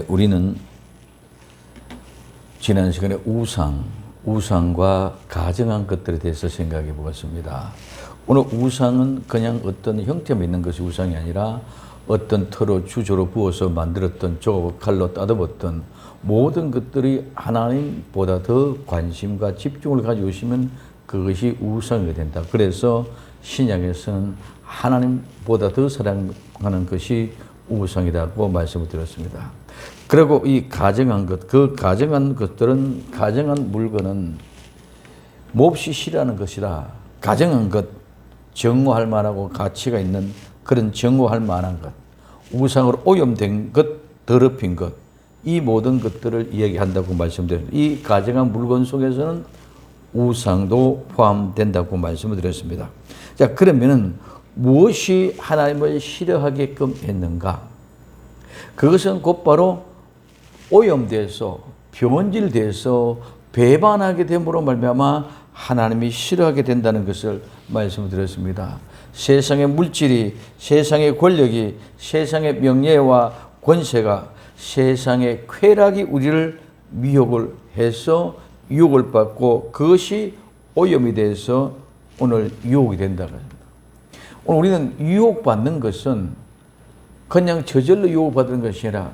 우리는 지난 시간에 우상과 가정한 것들에 대해서 생각해 보겠습니다. 오늘 우상은 그냥 어떤 형태만 있는 것이 우상이 아니라 어떤 터로 주조로 부어서 만들었던 칼로 따듬었던 모든 것들이 하나님보다 더 관심과 집중을 가지고 있으면 그것이 우상이 된다. 그래서 신약에서는 하나님보다 더 사랑하는 것이 우상이라고 말씀을 드렸습니다. 그리고 이 가정한 것, 그 가정한 것들은, 가정한 물건은 몹시 싫어하는 것이라, 가정한 것, 정오할 만하고 가치가 있는 그런 정오할 만한 것, 우상으로 오염된 것, 더럽힌 것, 이 모든 것들을 이야기한다고 말씀드렸습니다. 이 가정한 물건 속에서는 우상도 포함된다고 말씀을 드렸습니다. 자, 그러면은 무엇이 하나님을 싫어하게끔 했는가? 그것은 곧바로 오염돼서 변질돼서 배반하게 됨으로 말미암아 하나님이 싫어하게 된다는 것을 말씀드렸습니다. 세상의 물질이, 세상의 권력이, 세상의 명예와 권세가, 세상의 쾌락이 우리를 미혹을 해서 유혹을 받고 그것이 오염이 돼서 오늘 유혹이 된다고 합니다. 오늘 우리는 유혹받는 것은 그냥 저절로 유혹받는 것이 아니라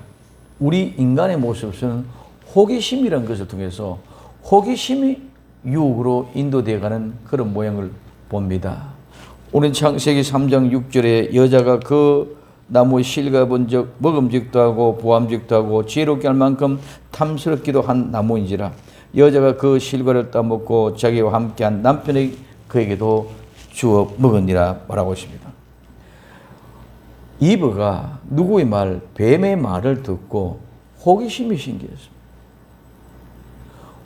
우리 인간의 모습은 호기심이라는 것을 통해서 호기심이 유혹으로 인도되어가는 그런 모양을 봅니다. 오늘 창세기 3장 6절에 여자가 그 나무의 실과 본 적 먹음직도 하고 보암직도 하고 지혜롭게 할 만큼 탐스럽기도 한 나무인지라 여자가 그 실과를 따먹고 자기와 함께한 남편이 그에게도 주어 먹으니라 말하고 있습니다. 이브가 누구의 말, 뱀의 말을 듣고 호기심이 생겼습니다.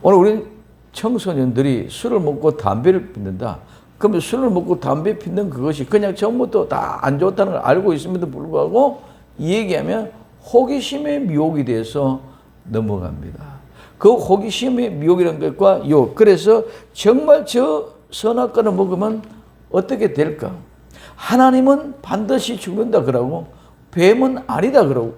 오늘 우리 청소년들이 술을 먹고 담배를 피운다. 그러면 술을 먹고 담배 피는 그것이 그냥 처음부터 다 안 좋다는 걸 알고 있음에도 불구하고 얘기하면 호기심의 미혹이 돼서 넘어갑니다. 그 호기심의 미혹이라는 것과 그래서 정말 저 선악과를 먹으면 어떻게 될까? 하나님은 반드시 죽는다 그러고 뱀은 아니다 그러고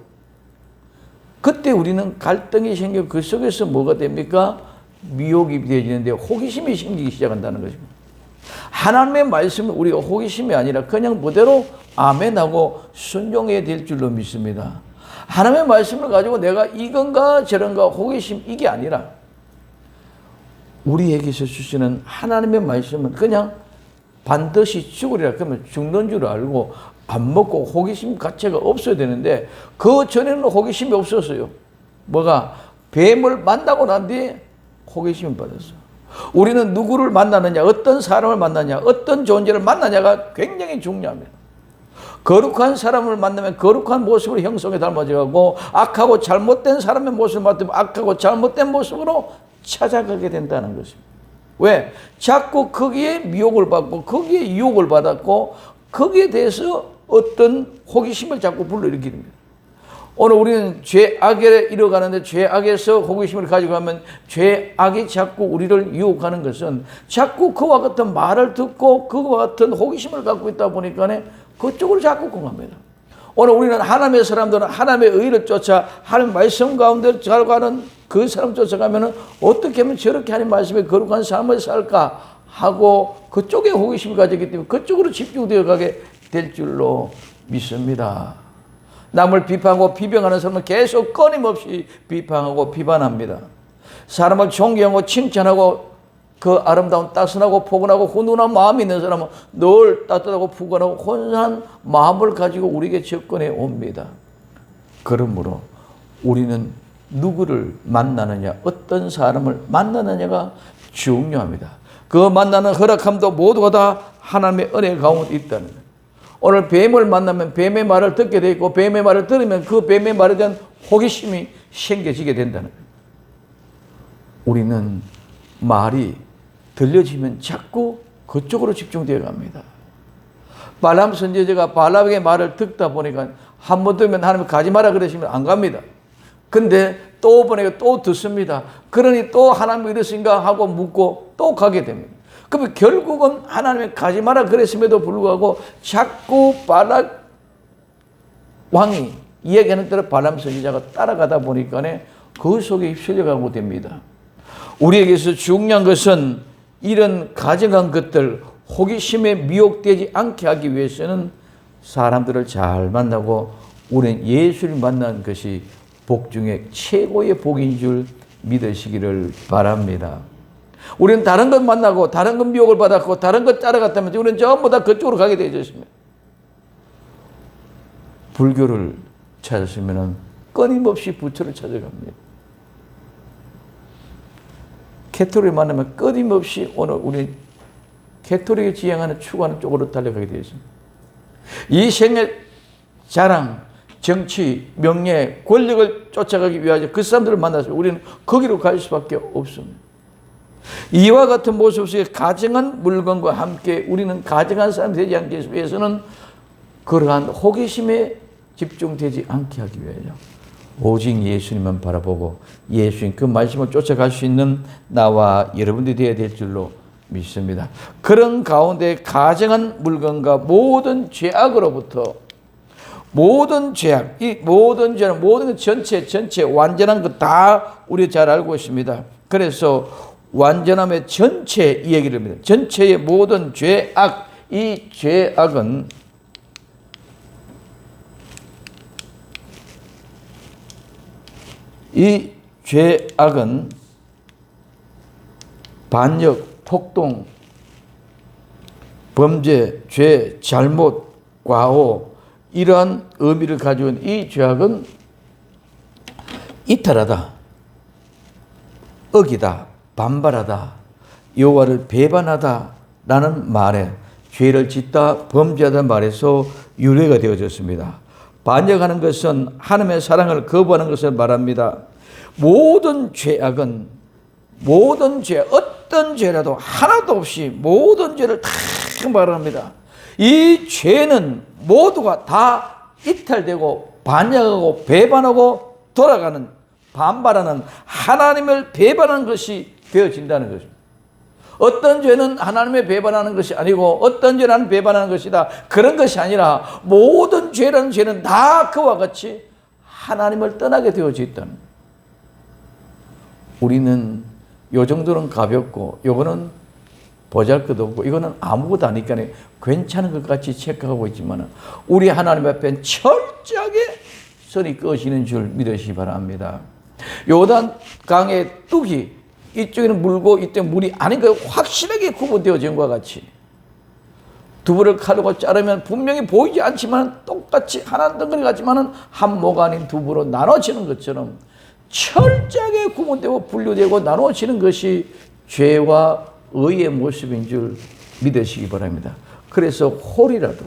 그때 우리는 갈등이 생겨 그 속에서 뭐가 됩니까? 미혹이 되어지는데 호기심이 생기기 시작한다는 것입니다. 하나님의 말씀은 우리가 호기심이 아니라 그냥 그대로 아멘하고 순종해야 될 줄로 믿습니다. 하나님의 말씀을 가지고 내가 이건가 저런가 호기심 이게 아니라 우리에게서 주시는 하나님의 말씀은 그냥 반드시 죽으리라 그러면 죽는 줄 알고 안 먹고 호기심 자체가 없어야 되는데 그 전에는 호기심이 없었어요. 뭐가? 뱀을 만나고 난 뒤에 호기심을 받았어요. 우리는 누구를 만나느냐, 어떤 사람을 만나냐, 어떤 존재를 만나냐가 굉장히 중요합니다. 거룩한 사람을 만나면 거룩한 모습으로 형성에 닮아져가고 악하고 잘못된 사람의 모습을 만나면 악하고 잘못된 모습으로 찾아가게 된다는 것입니다. 왜? 자꾸 거기에 미혹을 받고 거기에 유혹을 받았고 거기에 대해서 어떤 호기심을 자꾸 불러일으킵니다. 오늘 우리는 죄악에 이뤄가는데 죄악에서 호기심을 가지고 하면 죄악이 자꾸 우리를 유혹하는 것은 자꾸 그와 같은 말을 듣고 그와 같은 호기심을 갖고 있다 보니까 그쪽으로 자꾸 공합니다. 오늘 우리는 하나님의 사람들은 하나님의 의를 쫓아 하나님의 말씀 가운데 잘 가는 그 사람 쫓아가면 어떻게 하면 저렇게 하나님 말씀에 거룩한 삶을 살까 하고 그쪽에 호기심을 가지기 때문에 그쪽으로 집중되어 가게 될 줄로 믿습니다. 남을 비판하고 비방하는 사람은 계속 끊임없이 비판하고 비판합니다. 사람을 존경하고 칭찬하고 그 아름다운 따스하고 포근하고 훈훈한 마음이 있는 사람은 늘 따뜻하고 푸근하고 혼선한 마음을 가지고 우리에게 접근해 옵니다. 그러므로 우리는 누구를 만나느냐, 어떤 사람을 만나느냐가 중요합니다. 그 만나는 허락함도 모두가 다 하나님의 은혜 가운데 있다는 거예요. 오늘 뱀을 만나면 뱀의 말을 듣게 돼 있고 뱀의 말을 들으면 그 뱀의 말에 대한 호기심이 생겨지게 된다는 거예요. 우리는 말이 들려지면 자꾸 그쪽으로 집중되어 갑니다. 발람 선지자가 발람의 말을 듣다 보니까 한 번 들으면 하나님 가지 마라 그러시면 안 갑니다. 근데 또 보내고 또 듣습니다. 그러니 또 하나님이 이랬으니까 하고 묻고 또 가게 됩니다. 그러면 결국은 하나님의 가지 마라 그랬음에도 불구하고 자꾸 발락 왕이 이야기하는 대로 발람 선지자가 따라가다 보니까 그 속에 휩쓸려가고 됩니다. 우리에게서 중요한 것은 이런 가정한 것들, 호기심에 미혹되지 않게 하기 위해서는 사람들을 잘 만나고 우리는 예수를 만난 것이 복 중에 최고의 복인 줄 믿으시기를 바랍니다. 우리는 다른 것 만나고 다른 것 미혹을 받았고 다른 것 따라갔다면 우리는 전부 다 그쪽으로 가게 되어졌습니다. 불교를 찾았으면 끊임없이 부처를 찾아갑니다. 캐톨릭을 만나면 끊임없이 오늘 우리 캐톨릭이 지향하는 추구하는 쪽으로 달려가게 되었습니다. 이 생의 자랑, 정치, 명예, 권력을 쫓아가기 위하여 그 사람들을 만나서 우리는 거기로 갈 수밖에 없습니다. 이와 같은 모습 속에 가증한 물건과 함께 우리는 가증한 사람이 되지 않기 위해서는 그러한 호기심에 집중되지 않게 하기 위하여 오직 예수님만 바라보고 예수님 그 말씀을 쫓아갈 수 있는 나와 여러분들이 되어야 될 줄로 믿습니다. 그런 가운데 가증한 물건과 모든 죄악으로부터 모든 죄악, 이 모든 죄는 모든 전체 완전한 것 다 우리 잘 알고 있습니다. 그래서 완전함의 전체 이 얘기를 합니다. 전체의 모든 죄악, 이 죄악은 반역, 폭동, 범죄, 죄, 잘못, 과오 이러한 의미를 가지고 있는 이 죄악은 이탈하다, 어기다, 반발하다, 여호와를 배반하다 라는 말에 죄를 짓다, 범죄하다 말에서 유래가 되어졌습니다. 반역하는 것은 하나님의 사랑을 거부하는 것을 말합니다. 모든 죄악은 어떤 죄라도 하나도 없이 모든 죄를 다 말합니다. 이 죄는 모두가 다 이탈되고 반역하고 배반하고 돌아가는 반발하는 하나님을 배반하는 것이 되어진다는 것입니다. 어떤 죄는 하나님을 배반하는 것이 아니고 어떤 죄는 하나님을 배반하는 것이다. 그런 것이 아니라 모든 죄라는 죄는 다 그와 같이 하나님을 떠나게 되어져 있다는 거예요. 우리는 요 정도는 가볍고 요거는 보잘것없고 이거는 아무것도 아니니까 괜찮은 것 같이 체크하고 있지만 우리 하나님 앞엔 철저하게 선이 꺼지는 줄 믿으시기 바랍니다. 요단 강의 뚝이 이쪽에는 물고 이때 물이 아닌 거 확실하게 구분되어진 것과 같이 두부를 칼로 자르면 분명히 보이지 않지만 똑같이 하나 덩어리 같지만 한 목 아닌 두부로 나눠지는 것처럼 철저하게 구분되고 분류되고 나눠지는 것이 죄와 의의 모습인 줄 믿으시기 바랍니다. 그래서 홀이라도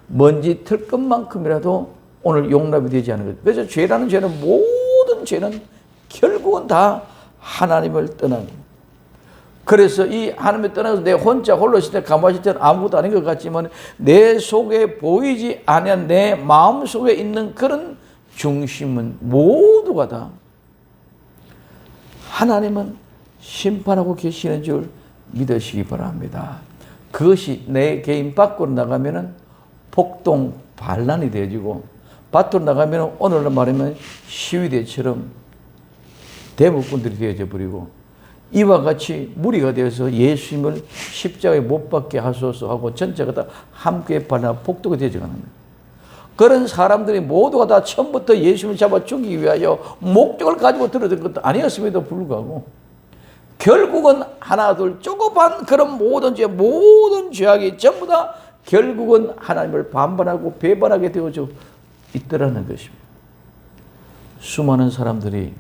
먼지 틀 것만큼이라도 오늘 용납이 되지 않는 것. 그래서 죄라는 죄는 모든 죄는 결국은 다 하나님을 떠나는 거예요. 그래서 이 하나님을 떠나서 내 혼자 홀로 있을 때 가만히 있을 때는 아무것도 아닌 것 같지만 내 속에 보이지 않는 내 마음 속에 있는 그런 중심은 모두가 다 하나님은 심판하고 계시는 줄 믿으시기 바랍니다. 그것이 내 개인 밖으로 나가면은 폭동 반란이 되어지고 밭으로 나가면 오늘날 말하면 시위대처럼 대목꾼들이 되어져 버리고 이와 같이 무리가 되어서 예수님을 십자가에 못 박게 하소서 하고 전체가 다 함께 반란 폭도가 되어져가는 거예요. 그런 사람들이 모두가 다 처음부터 예수님을 잡아 죽이기 위하여 목적을 가지고 들어든 것도 아니었음에도 불구하고 결국은 하나 둘 조그만 그런 모든 죄악이 전부 다 결국은 하나님을 반반하고 배반하게 되어져 있더라는 것입니다. 수많은 사람들이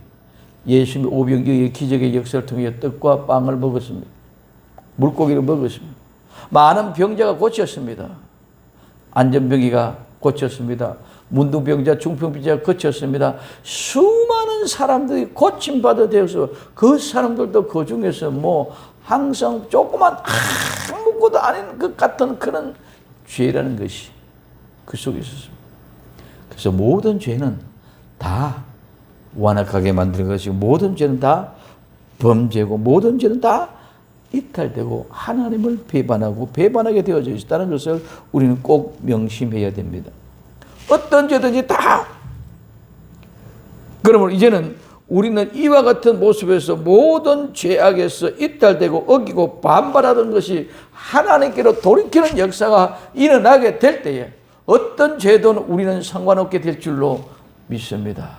예수님의 오병이어의 기적의 역사를 통해 떡과 빵을 먹었습니다. 물고기를 먹었습니다. 많은 병자가 고쳤습니다. 안전병이가 고쳤습니다. 문둥병자, 중풍병자가 고쳤습니다. 수많은 사람들이 고침받아 되어서 그 사람들도 그 중에서 항상 조그만 아무것도 아닌 것 같은 그런 죄라는 것이 그 속에 있었습니다. 그래서 모든 죄는 다 완악하게 만드는 것이고 모든 죄는 다 범죄고 모든 죄는 다 이탈되고 하나님을 배반하게 되어져 있다는 것을 우리는 꼭 명심해야 됩니다. 어떤 죄든지 다. 그러면 이제는 우리는 이와 같은 모습에서 모든 죄악에서 이탈되고 어기고 반발하던 것이 하나님께로 돌이키는 역사가 일어나게 될 때에 어떤 죄도 우리는 상관없게 될 줄로 믿습니다.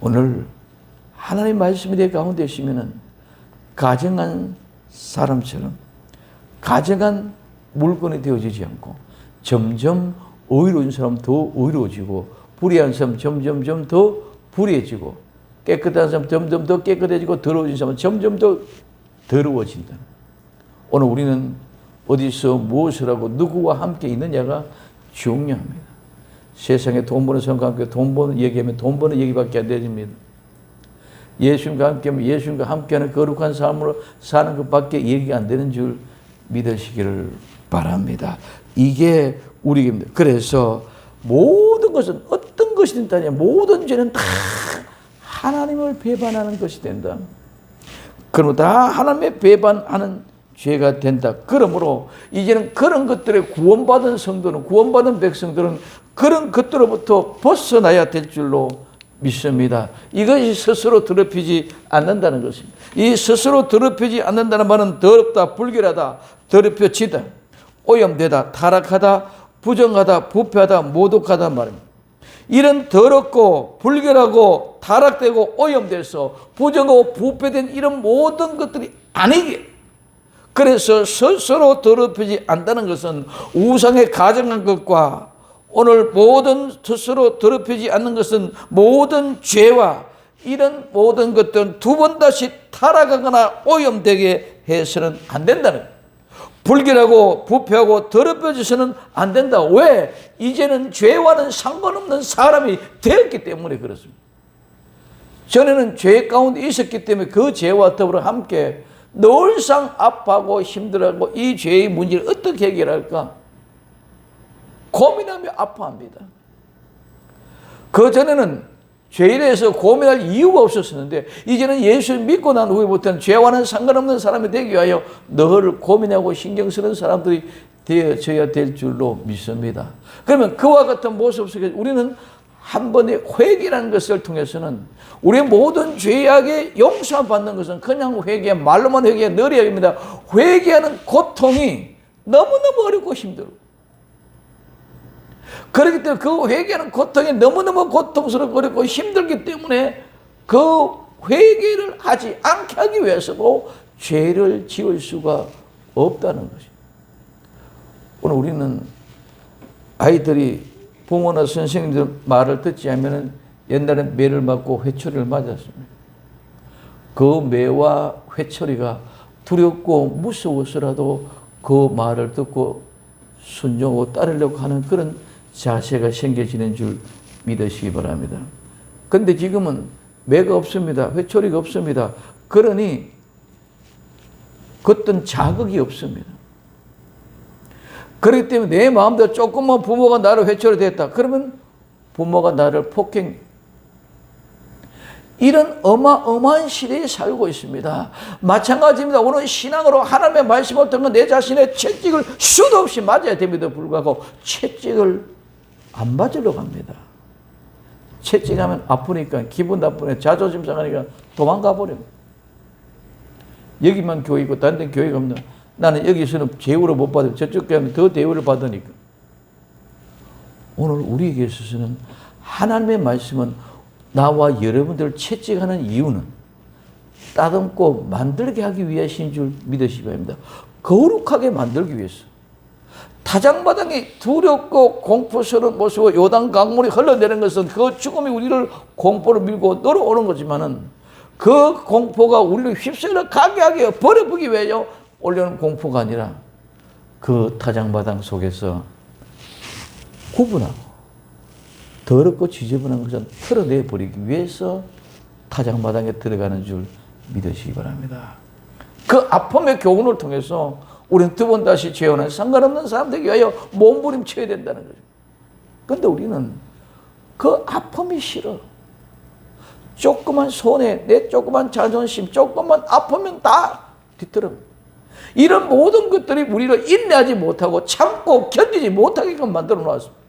오늘 하나님 말씀이 내 가운데 있으면 가정한 사람처럼 가정한 물건이 되어지지 않고 점점 의로운 사람 더 의로워지고 불의한 사람 점점 더 불의해지고 깨끗한 사람 점점 더 깨끗해지고 더러워진 사람은 점점 더 더러워진다. 오늘 우리는 어디서 무엇을 하고 누구와 함께 있느냐가 중요합니다. 세상에 돈 버는 사람과 함께 돈 버는 얘기하면 돈 버는 얘기밖에 안 됩니다. 예수님과 함께하면 예수님과 함께하는 거룩한 삶으로 사는 것밖에 얘기가 안 되는 줄 믿으시기를 바랍니다. 이게 우리입니다. 그래서 모든 것은 어떤 것이 된다냐, 모든 죄는 다 하나님을 배반하는 것이 된다. 그러면 다 하나님의 배반하는 죄가 된다. 그러므로 이제는 그런 것들에 구원받은 성도는, 구원받은 백성들은 그런 것들로부터 벗어나야 될 줄로 믿습니다. 이것이 스스로 더럽히지 않는다는 것입니다. 이 스스로 더럽히지 않는다는 말은 더럽다, 불결하다, 더럽혀지다, 오염되다, 타락하다, 부정하다, 부패하다, 모독하다 말입니다. 이런 더럽고 불결하고 타락되고 오염돼서 부정하고 부패된 이런 모든 것들이 아니게, 그래서 스스로 더럽히지 않는다는 것은 우상에 가정한 것과 오늘 모든 스스로 더럽히지 않는 것은 모든 죄와 이런 모든 것들은 두 번 다시 타락하거나 오염되게 해서는 안 된다는 거예요. 불결하고 부패하고 더럽혀져서는 안 된다. 왜? 이제는 죄와는 상관없는 사람이 되었기 때문에 그렇습니다. 전에는 죄 가운데 있었기 때문에 그 죄와 더불어 함께 늘상 아파하고 힘들어하고 이 죄의 문제를 어떻게 해결할까? 고민하며 아파합니다. 그 전에는 죄에 대해서 고민할 이유가 없었는데 이제는 예수를 믿고 난 후에부터는 죄와는 상관없는 사람이 되기 위하여 늘 고민하고 신경 쓰는 사람들이 되어져야 될 줄로 믿습니다. 그러면 그와 같은 모습 속에 우리는 한 번의 회개라는 것을 통해서는 우리의 모든 죄악의 용서받는 것은 그냥 회개, 말로만 회개, 늘어야 합니다. 회개하는 고통이 너무너무 어렵고 힘들고, 그렇기 때문에 그 회개하는 고통이 너무너무 고통스럽고 어렵고 힘들기 때문에 그 회개를 하지 않게 하기 위해서도 죄를 지을 수가 없다는 것입니다. 오늘 우리는 아이들이 부모나 선생님들 말을 듣지 않으면 옛날에 매를 맞고 회초리를 맞았습니다. 그 매와 회초리가 두렵고 무서워서라도 그 말을 듣고 순종하고 따르려고 하는 그런 자세가 생겨지는 줄 믿으시기 바랍니다. 그런데 지금은 매가 없습니다. 회초리가 없습니다. 그러니 어떤 자극이 없습니다. 그렇기 때문에 내 마음대로 조금만 부모가 나를 회초리 됐다. 그러면 부모가 나를 폭행. 이런 어마어마한 시대에 살고 있습니다. 마찬가지입니다. 오늘 신앙으로 하나님의 말씀을 통해 내 자신의 채찍을 수도 없이 맞아야 됩니다. 불구하고 채찍을 안 맞으려고 합니다. 채찍하면 아프니까 기분 나쁘네, 자존심 상하니까 도망가 버립니다. 여기만 교회고 다른 데는 교회가 없나? 나는 여기서는 제우를 못 받으면 저쪽 가면 더 대우를 받으니까. 오늘 우리에게 있어서는 하나님의 말씀은 나와 여러분들을 채찍하는 이유는 따듬고 만들게 하기 위하신 줄 믿으시기 바랍니다. 거룩하게 만들기 위해서. 타작마당이 두렵고 공포스러운 모습으로 요단 강물이 흘러내리는 것은 그 죽음이 우리를 공포로 밀고 넘어오는 거지만은 그 공포가 우리를 휩쓸려 가게 하게 버려보기 위하여 올려놓은 공포가 아니라 그 타작마당 속에서 구분하고 더럽고 지저분한 것은 털어내버리기 위해서 타작마당에 들어가는 줄 믿으시기 바랍니다. 그 아픔의 교훈을 통해서 우리는 두 번 다시 죄와는 상관없는 사람 되기 위하여 몸부림쳐야 된다는 거죠. 그런데 우리는 그 아픔이 싫어. 조그만 손해, 내 조그만 자존심, 조그만 아프면 다 뒤틀어. 이런 모든 것들이 우리를 인내하지 못하고 참고 견디지 못하게끔 만들어 놓았습니다.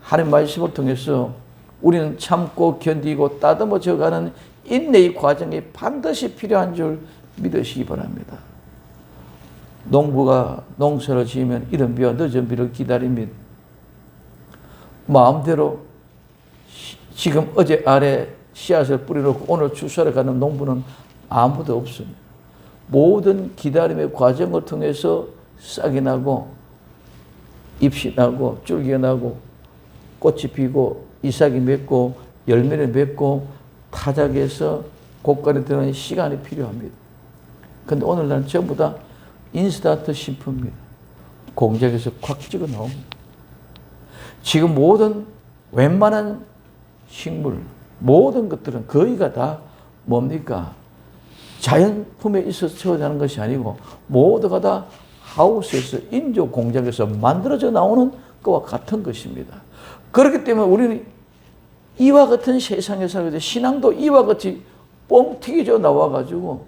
하나님 말씀을 통해서 우리는 참고 견디고 따듬어져 가는 인내의 과정이 반드시 필요한 줄 믿으시기 바랍니다. 농부가 농사를 지으면 이른 비와 늦은 비를 기다립니다. 마음대로 지금 어제 아래 씨앗을 뿌려놓고 오늘 추수하러 가는 농부는 아무도 없습니다. 모든 기다림의 과정을 통해서 싹이 나고 잎이 나고 줄기가 나고 꽃이 피고 이삭이 맺고 열매를 맺고 타작해서 곡간에 들어가는 시간이 필요합니다. 그런데 오늘날은 전부 다 인스턴트 식품입니다. 공장에서 콱 찍어 나옵니다. 지금 모든 웬만한 식물, 모든 것들은 거의가 다 뭡니까? 자연품에 있어서 채워지는 것이 아니고 모두가 다 하우스에서 인조 공장에서 만들어져 나오는 것과 같은 것입니다. 그렇기 때문에 우리는 이와 같은 세상에 살게 돼 신앙도 이와 같이 뻥 튀겨져 나와가지고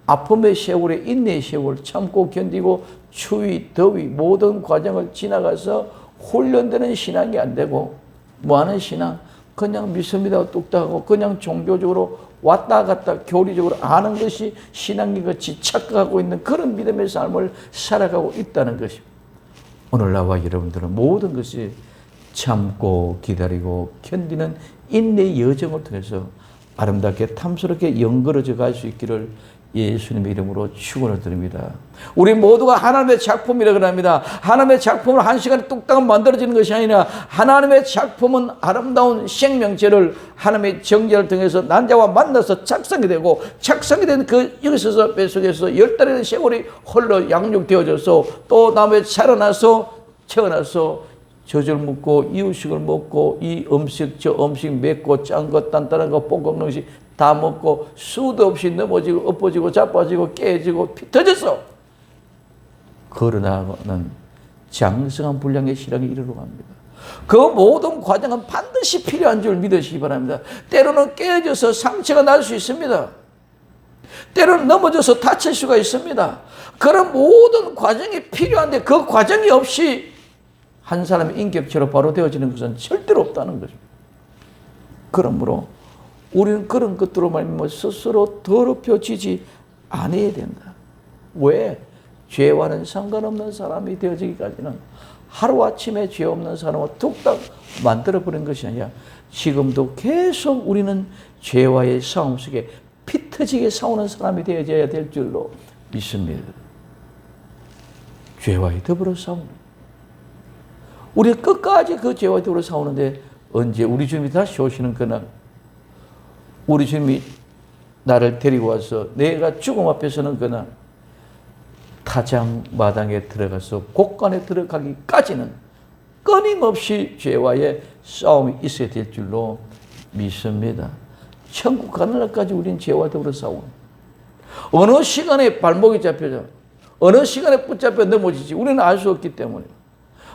아픔의 세월에 인내의 세월 참고 견디고 추위, 더위 모든 과정을 지나가서 훈련되는 신앙이 안 되고 뭐하는 신앙? 그냥 믿습니다 뚝딱하고 그냥 종교적으로 왔다 갔다 교리적으로 아는 것이 신앙인 것이 착각하고 있는 그런 믿음의 삶을 살아가고 있다는 것입니다. 오늘 나와 여러분들은 모든 것이 참고 기다리고 견디는 인내의 여정을 통해서 아름답게 탐스럽게 연결어져 갈 수 있기를 예수님의 이름으로 축원을 드립니다. 우리 모두가 하나님의 작품이라고 합니다. 하나님의 작품을 한 시간에 뚝딱 만들어지는 것이 아니라 하나님의 작품은 아름다운 생명체를 하나님의 정죄를 통해서 난자와 만나서 작성이 되고 작성이 된 그 여기서 뱃속에서 10달의 세월이 홀로 양육되어져서 또 다음에 자라나서 태어나서 젖을 먹고 이유식을 먹고 이 음식 저 음식 맵고 짠 것 단단한 거 볶은 것이 다 먹고 수도 없이 넘어지고 엎어지고 자빠지고 깨지고 피 터져서 걸어나가는 장성한 분량의 신앙이 이르러 갑니다. 그 모든 과정은 반드시 필요한 줄 믿으시기 바랍니다. 때로는 깨져서 상처가 날 수 있습니다. 때로는 넘어져서 다칠 수가 있습니다. 그런 모든 과정이 필요한데 그 과정이 없이 한 사람의 인격체로 바로 되어지는 것은 절대로 없다는 것입니다. 그러므로 우리는 그런 것들로 말미암아 스스로 더럽혀지지 않아야 된다. 왜? 죄와는 상관없는 사람이 되어지기까지는 하루아침에 죄 없는 사람을 뚝딱 만들어버린 것이 아니라 지금도 계속 우리는 죄와의 싸움 속에 피 터지게 싸우는 사람이 되어져야 될 줄로 믿습니다. 죄와의 더불어 싸우는 우리가 끝까지 그 죄와 더불어 싸우는데 언제 우리 주님이 다시 오시는 그날 우리 주님이 나를 데리고 와서 내가 죽음 앞에 서는 그날 타장 마당에 들어가서 곡간에 들어가기까지는 끊임없이 죄와의 싸움이 있어야 될 줄로 믿습니다. 천국 가는 날까지 우리는 죄와 더불어 싸우는 어느 시간에 발목이 잡혀져 어느 시간에 붙잡혀 넘어지지 우리는 알 수 없기 때문에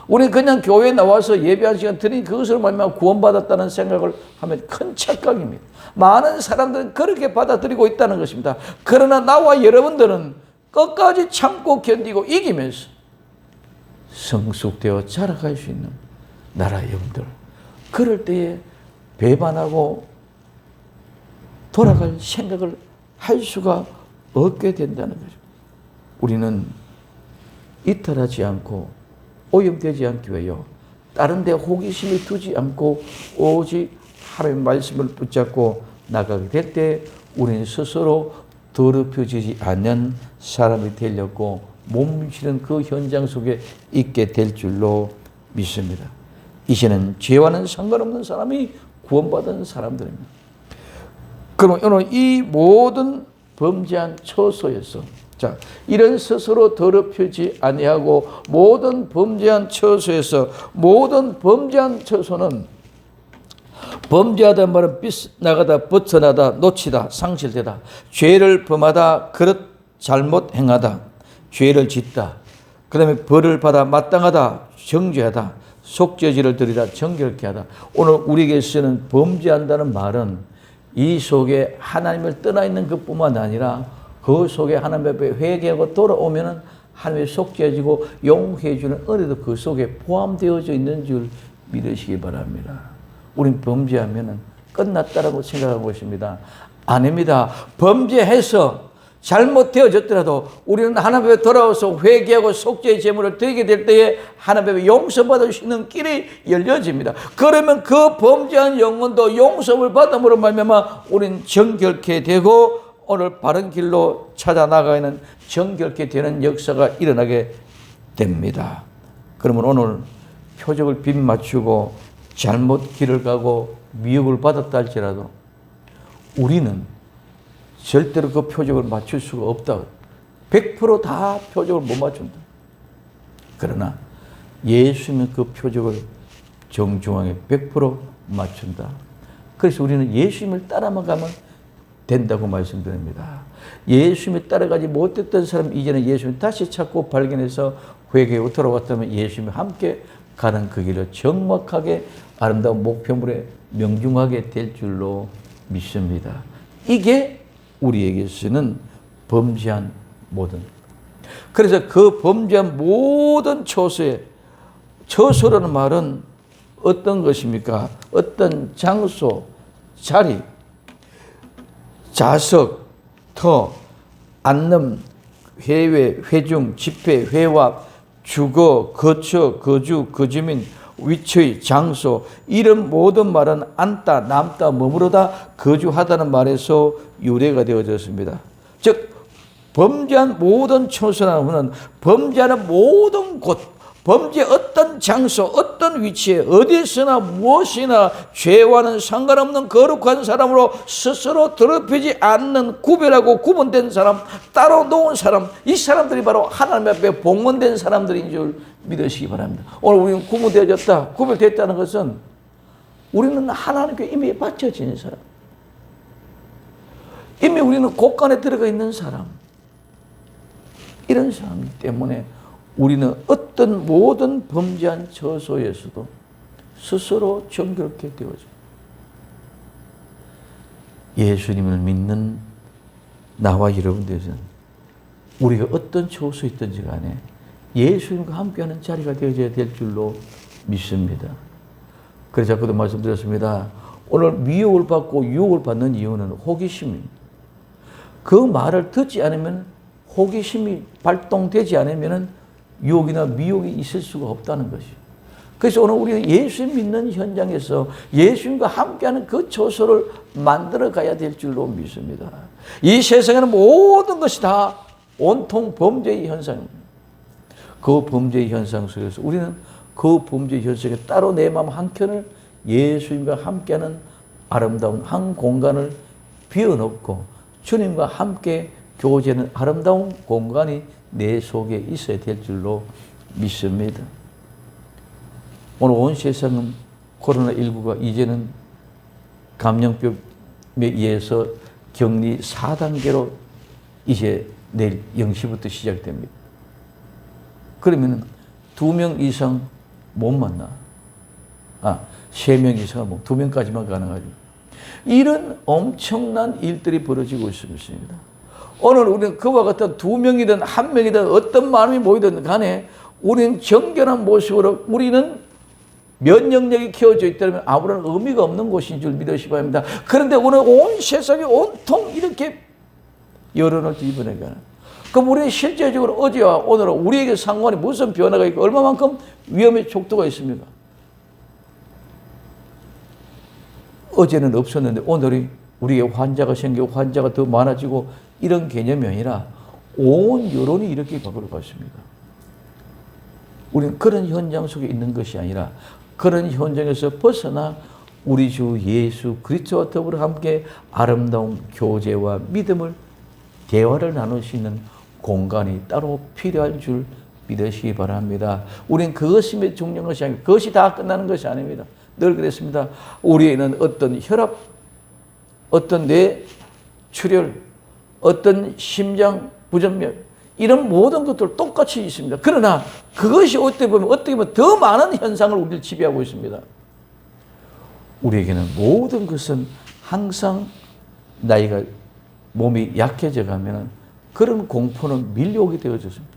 우리는 그냥 교회에 나와서 예배한 시간 드린 그것으로 말미암아 구원받았다는 생각을 하면 큰 착각입니다. 많은 사람들은 그렇게 받아들이고 있다는 것입니다. 그러나 나와 여러분들은 끝까지 참고 견디고 이기면서 성숙되어 자라갈 수 있는 나라의 영들 그럴 때에 배반하고 돌아갈 생각을 할 수가 없게 된다는 거죠. 우리는 이탈하지 않고 오염되지 않기 위하여 다른 데 호기심을 두지 않고 오직 하나님의 말씀을 붙잡고 나가게 될 때 우리는 스스로 더럽혀지지 않는 사람이 되려고 몸부시는 그 현장 속에 있게 될 줄로 믿습니다. 이제는 죄와는 상관없는 사람이 구원받은 사람들입니다. 그럼 오늘 이 모든 범죄한 처소에서 자, 이런 스스로 더럽히지 아니하고 모든 범죄한 처소에서 모든 범죄한 처소는 범죄하다 말은 빗나가다 벗어나다 놓치다 상실되다 죄를 범하다 그릇 잘못 행하다 죄를 짓다 그 다음에 벌을 받아 마땅하다 정죄하다 속죄지를 드리다 정결케 하다. 오늘 우리에게 쓰는 범죄한다는 말은 이 속에 하나님을 떠나 있는 것뿐만 아니라 그 속에 하나님 앞에 회개하고 돌아오면은 하나님의 속죄해지고 용서해 주는 은혜도 그 속에 포함되어져 있는 줄 믿으시기 바랍니다. 우린 범죄하면 끝났다라고 생각하고 있습니다. 아닙니다. 범죄해서 잘못되어졌더라도 우리는 하나님 앞에 돌아와서 회개하고 속죄의 제물을 드리게 될 때에 하나님 앞에 용서받을 수 있는 길이 열려집니다. 그러면 그 범죄한 영혼도 용서를 받음으로 말미암아 우리는 정결케 되고 오늘 바른 길로 찾아 나가는 정결케 되는 역사가 일어나게 됩니다. 그러면 오늘 표적을 빗 맞추고 잘못 길을 가고 미혹을 받았다 할지라도 우리는 절대로 그 표적을 맞출 수가 없다. 100% 다 표적을 못 맞춘다. 그러나 예수님은 그 표적을 정중하게 100% 맞춘다. 그래서 우리는 예수님을 따라만 가면 된다고 말씀드립니다. 예수님을 따라가지 못했던 사람 이제는 예수님을 다시 찾고 발견해서 회개하고 돌아왔다면 예수님과 함께 가는 그 길을 정확하게 아름다운 목표물에 명중하게 될 줄로 믿습니다. 이게 우리에게서는 범죄한 모든. 그래서 그 범죄한 모든 처소에, 처소라는 말은 어떤 것입니까? 어떤 장소, 자리, 자석, 터, 앉는, 회외, 회중, 집회, 회화, 주거, 거처, 거주, 거주민, 위치, 장소, 이런 모든 말은 앉다, 남다, 머무르다, 거주하다는 말에서 유래가 되어졌습니다. 즉 범죄한 모든 처소라는 범죄하는 모든 곳, 범죄 어떤 장소, 어떤 위치에 어디서나 무엇이나 죄와는 상관없는 거룩한 사람으로 스스로 더럽히지 않는 구별하고 구분된 사람, 따로 놓은 사람, 이 사람들이 바로 하나님 앞에 봉헌된 사람들인 줄 믿으시기 바랍니다. 오늘 우리는 구분되어졌다, 구별됐다는 것은 우리는 하나님께 이미 바쳐진 사람, 이미 우리는 곳간에 들어가 있는 사람, 이런 사람 때문에 우리는 어떤 모든 범죄한 처소에서도 스스로 정결케 되어져. 예수님을 믿는 나와 여러분들은 우리가 어떤 처소에 있든지 간에 예수님과 함께하는 자리가 되어져야 될 줄로 믿습니다. 그래서 아까도 말씀드렸습니다. 오늘 미혹을 받고 유혹을 받는 이유는 호기심입니다. 그 말을 듣지 않으면, 호기심이 발동되지 않으면 유혹이나 미혹이 있을 수가 없다는 것이죠. 그래서 오늘 우리는 예수님 믿는 현장에서 예수님과 함께하는 그 처소를 만들어 가야 될 줄로 믿습니다. 이 세상에는 모든 것이 다 온통 범죄의 현상입니다. 그 범죄의 현상 속에서 우리는 그 범죄의 현상에 따로 내 마음 한켠을 예수님과 함께하는 아름다운 한 공간을 비워놓고 주님과 함께 교제하는 아름다운 공간이 내 속에 있어야 될 줄로 믿습니다. 오늘 온 세상은 코로나19가 이제는 감염병에 의해서 격리 4단계로 이제 내일 0시부터 시작됩니다. 그러면 2명 이상 못 만나. 3명 이상, 2명까지만 가능하죠. 이런 엄청난 일들이 벌어지고 있습니다. 오늘 우리는 그와 같은 2명이든 1명이든 어떤 마음이 모이든 간에 우리는 정결한 모습으로 우리는 면역력이 키워져 있다면 아무런 의미가 없는 곳인 줄 믿으시기 바랍니다. 그런데 오늘 온 세상이 온통 이렇게 열어놓지 이번에가. 그럼 우리는 실제적으로 어제와 오늘은 우리에게 상관이 무슨 변화가 있고 얼마만큼 위험의 촉도가 있습니까? 어제는 없었는데 오늘이 우리에게 환자가 생기고 환자가 더 많아지고 이런 개념이 아니라 온 여론이 이렇게 바꾸어 갔습니다. 우리는 그런 현장 속에 있는 것이 아니라 그런 현장에서 벗어나 우리 주 예수 그리스도와 더불어 함께 아름다운 교제와 믿음을, 대화를 나눌 수 있는 공간이 따로 필요할 줄 믿으시기 바랍니다. 우리는 그것이 중요한 것이 아니고 그것이 다 끝나는 것이 아닙니다. 늘 그랬습니다. 우리에는 어떤 혈압, 어떤 뇌 출혈, 어떤 심장 부전력, 이런 모든 것들 똑같이 있습니다. 그러나 그것이 어떻게 보면 더 많은 현상을 우리를 지배하고 있습니다. 우리에게는 모든 것은 항상 나이가 몸이 약해져 가면 그런 공포는 밀려오게 되어졌습니다.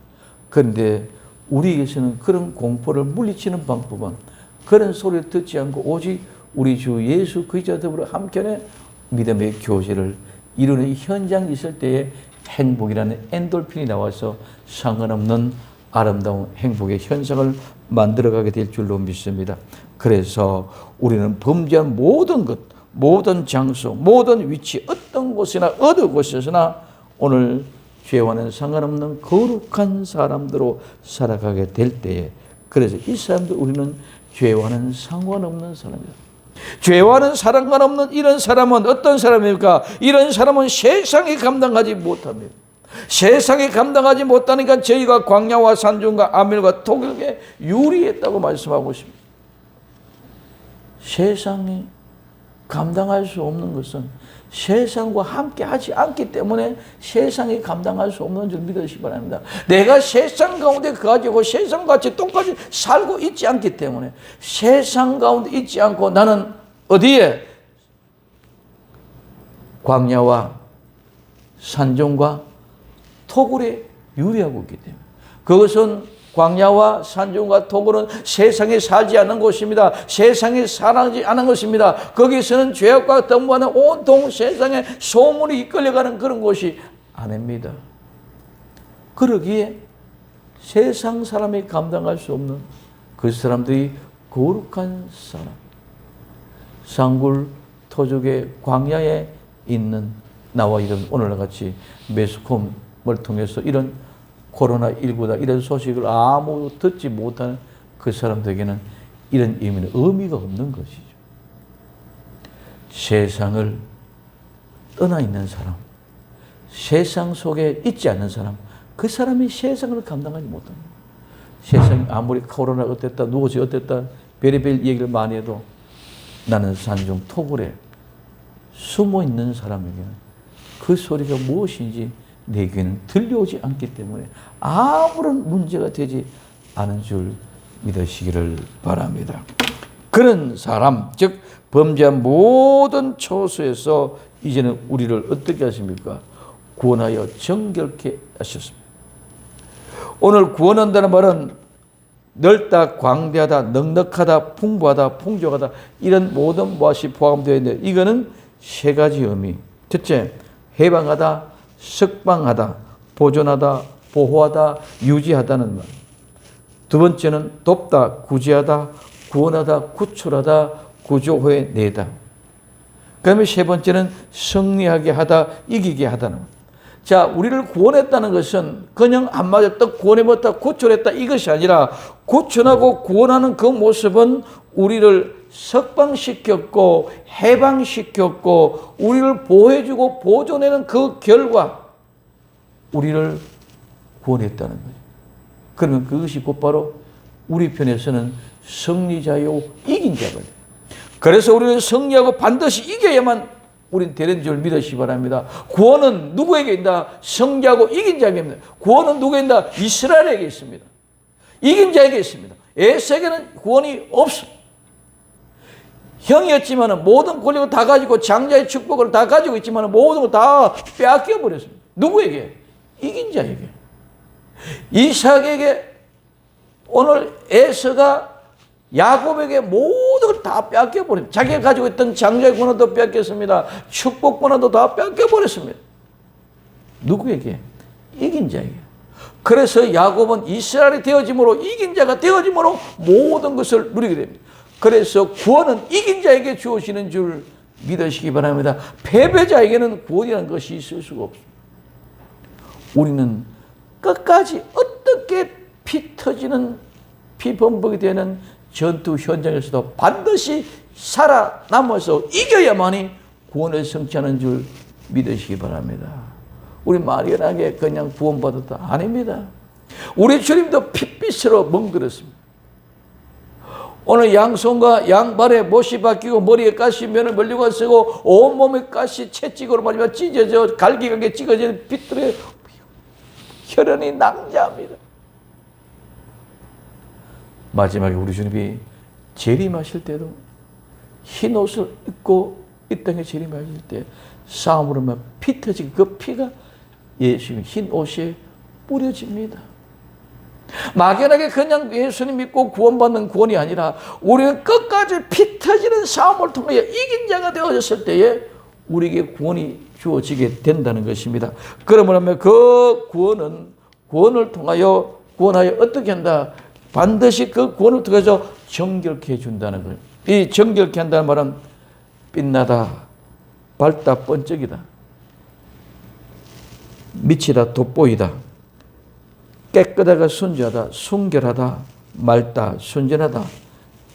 그런데 우리에게서는 그런 공포를 물리치는 방법은 그런 소리를 듣지 않고 오직 우리 주 예수 그리스도와 더불어 함께 믿음의 교제를 이루는 현장이 있을 때에 행복이라는 엔돌핀이 나와서 상관없는 아름다운 행복의 현상을 만들어가게 될 줄로 믿습니다. 그래서 우리는 범죄한 모든 것, 모든 장소, 모든 위치, 어떤 곳이나 어느 곳에서나 오늘 죄와는 상관없는 거룩한 사람들로 살아가게 될 때에, 그래서 이 사람들 우리는 죄와는 상관없는 사람이다. 죄와는 상관없는 이런 사람은 어떤 사람입니까? 이런 사람은 세상이 감당하지 못합니다. 세상이 감당하지 못하니까 저희가 광야와 산중과 아멜과 독일에 유리했다고 말씀하고 있습니다. 세상이 감당할 수 없는 것은 세상과 함께 하지 않기 때문에 세상이 감당할 수 없는 줄 믿으시기 바랍니다. 내가 세상 가운데 가지고 세상같이 똑같이 살고 있지 않기 때문에, 세상 가운데 있지 않고 나는 어디에? 광야와 산중과 토굴에 유리하고 있기 때문에, 그것은 광야와 산중과 토굴은 세상에 살지 않는 곳입니다. 세상에 살지 않은 것입니다. 거기서는 죄악과 등부하는 온통 세상에 소문이 이끌려가는 그런 곳이 아닙니다. 그러기에 세상 사람이 감당할 수 없는 그 사람들이 거룩한 사람, 상굴 토족의 광야에 있는 나와 이런 오늘날 같이 매스컴을 통해서 이런 코로나19다 이런 소식을 아무도 듣지 못하는 그 사람들에게는 이런 의미는 의미가 없는 것이죠. 세상을 떠나 있는 사람, 세상 속에 있지 않는 사람, 그 사람이 세상을 감당하지 못합니다. 세상이 아무리 코로나가 어땠다, 누구지 어땠다, 별의별 얘기를 많이 해도 나는 산중 토굴에 숨어 있는 사람에게는 그 소리가 무엇인지 내 귀에는 들려오지 않기 때문에 아무런 문제가 되지 않은 줄 믿으시기를 바랍니다. 그런 사람, 즉 범죄한 모든 초소에서 이제는 우리를 어떻게 하십니까? 구원하여 정결케 하셨습니다. 오늘 구원한다는 말은 넓다, 광대하다, 넉넉하다, 풍부하다, 풍족하다 이런 모든 것이 포함되어 있는데, 이거는 세 가지 의미. 첫째, 해방하다, 석방하다, 보존하다, 보호하다, 유지하다는 말. 두 번째는 돕다, 구제하다, 구원하다, 구출하다, 구조 해내다. 그 다음에 세 번째는 승리하게 하다, 이기게 하다는 말. 자, 우리를 구원했다는 것은 그냥 안 맞았다, 구원해봤다, 구출했다 이것이 아니라, 구출하고 구원하는 그 모습은 우리를 석방시켰고 해방시켰고 우리를 보호해주고 보존하는 그 결과 우리를 구원했다는 거예요. 그러면 그것이 곧바로 우리 편에서는 승리자요 이긴 자가 돼요. 그래서 우리는 승리하고 반드시 이겨야만 우린 되는 줄 믿으시기 바랍니다. 구원은 누구에게 있다? 승리하고 이긴 자에게 있습니다. 구원은 누구에게 있다? 이스라엘에게 있습니다. 이긴 자에게 있습니다. 에서에게는 구원이 없습니다. 형이었지만 모든 권력을 다 가지고 장자의 축복을 다 가지고 있지만 모든 걸 다 빼앗겨 버렸습니다. 누구에게? 이긴 자에게. 이삭에게 오늘 에서가 야곱에게 모든 걸 다 빼앗겨 버립니다. 자기가 가지고 있던 장자의 권한도 빼앗겼습니다. 축복 권한도 다 빼앗겨 버렸습니다. 누구에게? 이긴 자에게. 그래서 야곱은 이스라엘이 되어짐으로, 이긴 자가 되어짐으로 모든 것을 누리게 됩니다. 그래서 구원은 이긴 자에게 주어지는 줄 믿으시기 바랍니다. 패배자에게는 구원이라는 것이 있을 수가 없습니다. 우리는 끝까지 어떻게 피 터지는 피범벅이 되는 전투 현장에서도 반드시 살아남아서 이겨야만이 구원을 성취하는 줄 믿으시기 바랍니다. 우리 막연하게 그냥 구원받았다. 아닙니다. 우리 주님도 핏빛으로 멍들었습니다. 오늘 양손과 양발에 못이 박히고 머리에 가시 면을 멀리고 쓰고 온몸에 가시 채찍으로 말이면 찢어져 갈기갈기 찢어지는 핏들에 혈흔이 낭자합니다. 마지막에 우리 주님이 재림하실 때도 흰 옷을 입고 이 땅에 재림하실 때 싸움으로 막 피 터지고 그 피가 예수님 흰 옷에 뿌려집니다. 막연하게 그냥 예수님 믿고 구원받는 구원이 아니라 우리는 끝까지 피 터지는 싸움을 통해 이긴 자가 되어졌을 때에 우리에게 구원이 주어지게 된다는 것입니다. 그러면 그 구원을 통하여 구원하여 어떻게 한다? 반드시 그 구원을 통해서 정결케 해준다는 거예요. 이 정결케 한다는 말은 빛나다, 밝다, 번쩍이다, 미치다, 돋보이다, 깨끗하다, 순수하다, 순결하다, 맑다, 순전하다,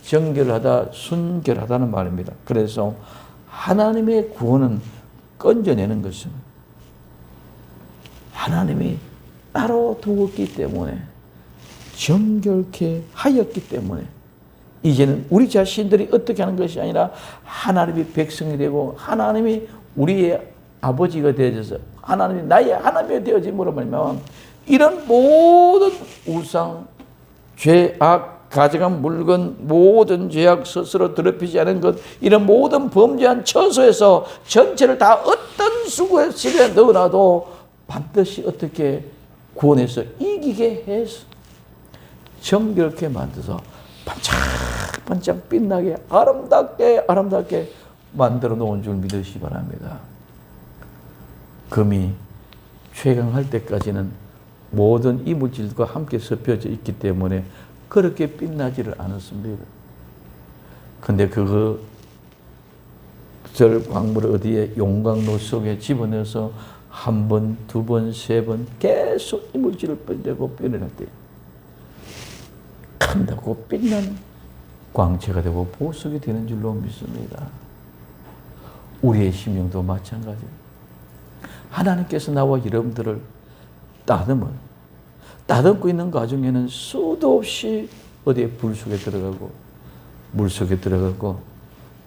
정결하다, 순결하다는 말입니다. 그래서 하나님의 구원은 건져내는 것은 하나님이 따로 두었기 때문에, 정결케 하였기 때문에 이제는 우리 자신들이 어떻게 하는 것이 아니라 하나님이 백성이 되고 하나님이 우리의 아버지가 되어져서 하나님이 나의 하나님이 되어짐으로 말미암아 이런 모든 우상, 죄악, 가져간 물건, 모든 죄악 스스로 더럽히지 않은 것, 이런 모든 범죄한 처소에서 전체를 다 어떤 수고에 집에 넣어놔도 반드시 어떻게 구원해서 이기게 해서 정결케 만들어서 반짝반짝 빛나게 아름답게 만들어 놓은 줄 믿으시기 바랍니다. 금이 최강할 때까지는 모든 이물질과 함께 섞여져 있기 때문에 그렇게 빛나지를 않았습니다. 근데 절 광물을 어디에 용광로 속에 집어넣어서 한 번, 두 번, 세 번 계속 이물질을 빼내고 빼내는 때 간다고 빛나는 광채가 되고 보석이 되는 줄로 믿습니다. 우리의 심령도 마찬가지입니다. 하나님께서 나와 여러분들을 따듬고 있는 과정에는 수도 없이 어디에 불 속에 들어가고 물 속에 들어가고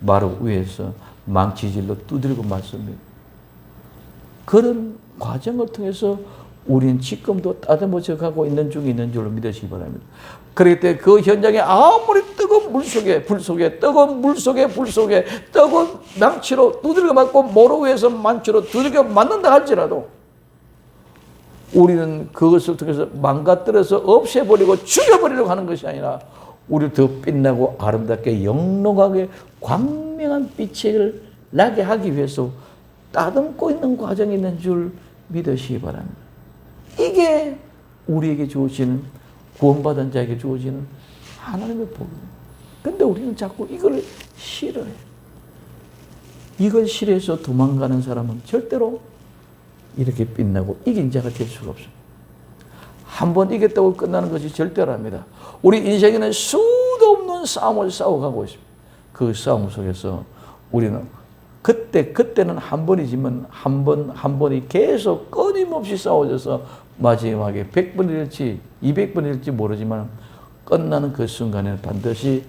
바로 위에서 망치질로 두드리고 맞습니다. 그런 과정을 통해서 우리는 지금도 따듬어져 가고 있는 중에 있는 줄로 믿으시기 바랍니다. 그럴 때 그 현장에 아무리 뜨거운 물 속에, 불 속에, 뜨거운 물 속에, 불 속에, 뜨거운 망치로 두들겨 맞고 모로 위에서 망치로 두들겨 맞는다 할지라도 우리는 그것을 통해서 망가뜨려서 없애버리고 죽여버리려고 하는 것이 아니라 우리를 더 빛나고 아름답게 영롱하게 광명한 빛을 나게 하기 위해서 따듬고 있는 과정이 있는 줄 믿으시기 바랍니다. 이게 우리에게 주어지는, 구원받은 자에게 주어지는 하나님의 복입니다. 근데 우리는 자꾸 이걸 싫어해요. 이걸 싫어해서 도망가는 사람은 절대로 이렇게 빛나고 이긴 자가 될 수가 없습니다. 한 번 이겼다고 끝나는 것이 절대로랍니다. 우리 인생에는 수도 없는 싸움을 싸워가고 있습니다. 그 싸움 속에서 우리는 그때는 한 번이지만 한 번이 계속 끊임없이 싸워져서 마지막에 100번일지 200번일지 모르지만 끝나는 그 순간에는 반드시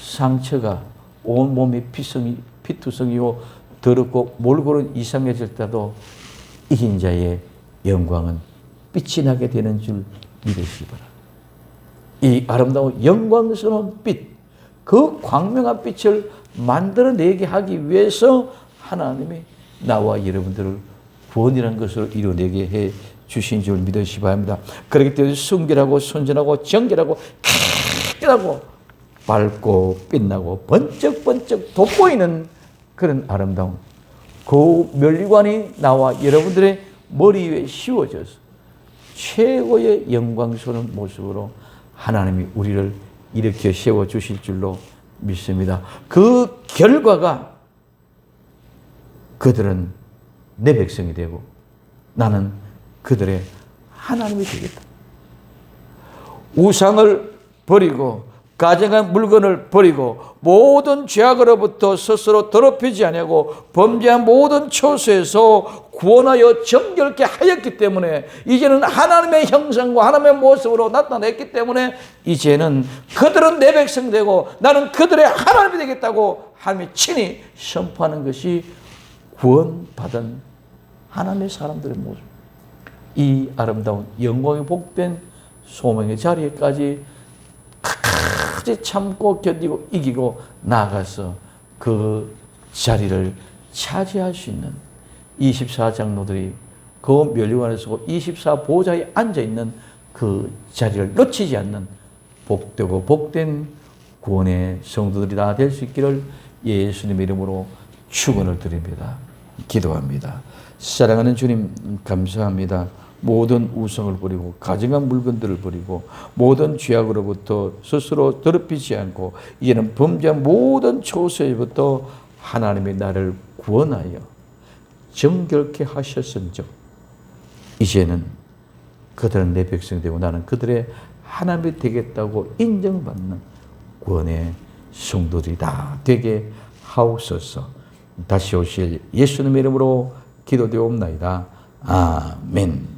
상처가 온몸이 피투성이고 더럽고 몰골은 이상해질 때도 이긴 자의 영광은 빛이 나게 되는 줄 믿으시기 바랍니다. 이 아름다운 영광스러운 빛, 그 광명한 빛을 만들어내게 하기 위해서 하나님이 나와 여러분들을 구원이라는 것을 이루어내게 해 주신 줄 믿으시기 바랍니다. 그렇기 때문에 순결하고 순전하고 정결하고 깨끗하고 밝고 빛나고 번쩍번쩍 돋보이는 그런 아름다운 그 면류관이 나와 여러분들의 머리 위에 씌워져서 최고의 영광스러운 모습으로 하나님이 우리를 일으켜 세워주실 줄로 믿습니다. 그 결과가 그들은 내 백성이 되고 나는 그들의 하나님이 되겠다. 우상을 버리고 가증한 물건을 버리고 모든 죄악으로부터 스스로 더럽히지 아니하고 범죄한 모든 처소에서 구원하여 정결케 하였기 때문에 이제는 하나님의 형상과 하나님의 모습으로 나타냈기 때문에 이제는 그들은 내 백성이 되고 나는 그들의 하나님이 되겠다고 하나님이 친히 선포하는 것이 구원받은 하나님의 사람들의 모습. 이 아름다운 영광의 복된 소명의 자리에까지 끝까지 참고 견디고 이기고 나아가서 그 자리를 차지할 수 있는 24장로들이 그 면류관에 서고 24보좌에 앉아있는 그 자리를 놓치지 않는 복되고 복된 구원의 성도들이 다 될 수 있기를 예수님의 이름으로 축원을 드립니다. 기도합니다. 사랑하는 주님 감사합니다. 모든 우상을 버리고 가증한 물건들을 버리고 모든 죄악으로부터 스스로 더럽히지 않고 이제는 범죄한 모든 초세부터 하나님의 나를 구원하여 정결케 하셨은즉 이제는 그들은 내 백성이 되고 나는 그들의 하나님이 되겠다고 인정받는 구원의 성도들이 다 되게 하옵소서. 다시 오실 예수님의 이름으로 기도되옵나이다. 아멘.